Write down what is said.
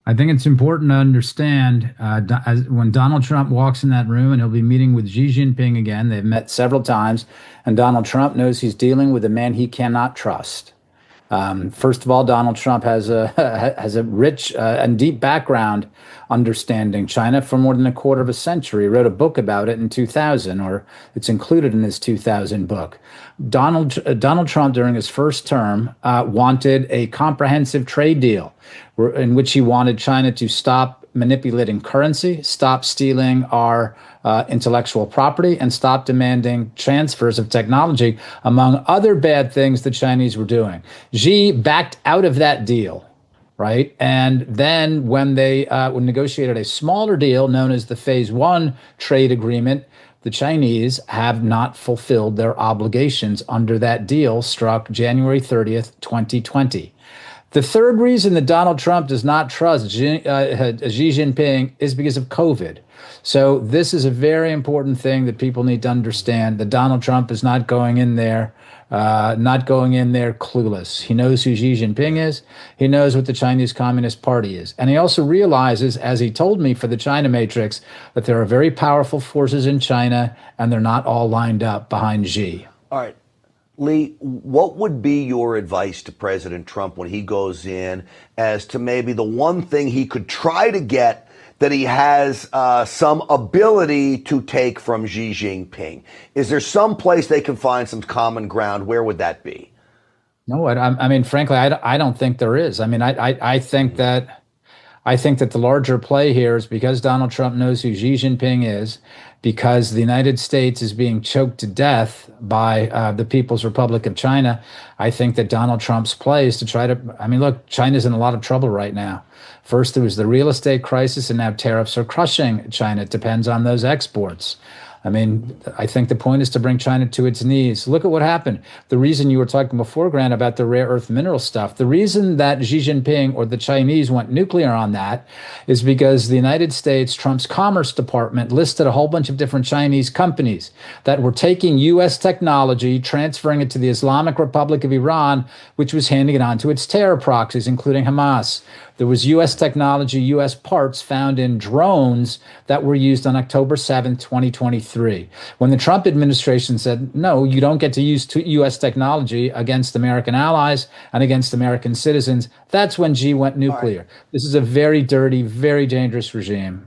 I think it's important to understand when Donald Trump walks in that room and he'll be meeting with Xi Jinping again. They've met several times, and Donald Trump knows he's dealing with a man he cannot trust. First of all, Donald Trump has a has a rich and deep background understanding China for more than a quarter of a century. He wrote a book about it in 2000, or it's included in his 2000 book. Donald Trump, during his first term, wanted a comprehensive trade deal in which he wanted China to stop manipulating currency, stop stealing our intellectual property, and stop demanding transfers of technology, among other bad things the Chinese were doing. Xi backed out of that deal, right? And then when they negotiated a smaller deal known as the Phase One trade agreement, the Chinese have not fulfilled their obligations under that deal struck January 30th, 2020. The third reason that Donald Trump does not trust Xi Jinping is because of COVID. So this is a very important thing that people need to understand, that Donald Trump is not going in there clueless. He knows who Xi Jinping is. He knows what the Chinese Communist Party is. And he also realizes, as he told me for the China Matrix, that there are very powerful forces in China and they're not all lined up behind Xi. All right. Lee, what would be your advice to President Trump when he goes in as to maybe the one thing he could try to get that he has some ability to take from Xi Jinping? Is there some place they can find some common ground? Where would that be? No, I mean, frankly, I don't think there is. I mean, I think that the larger play here is because Donald Trump knows who Xi Jinping is, because the United States is being choked to death by the People's Republic of China. I think that Donald Trump's play is to try to, I mean, look, China's in a lot of trouble right now. First, there was the real estate crisis, and now tariffs are crushing China. It depends on those exports. I mean, I think the point is to bring China to its knees. Look at what happened. The reason you were talking before, Grant, about the rare earth mineral stuff, the reason that Xi Jinping or the Chinese went nuclear on that is because the United States, Trump's Commerce Department, listed a whole bunch of different Chinese companies that were taking U.S. technology, transferring it to the Islamic Republic of Iran, which was handing it on to its terror proxies, including Hamas. There was U.S. technology, U.S. parts found in drones that were used on October 7th, 2023. When the Trump administration said, no, you don't get to use U.S. technology against American allies and against American citizens, that's when Xi went nuclear. This is a very dirty, very dangerous regime.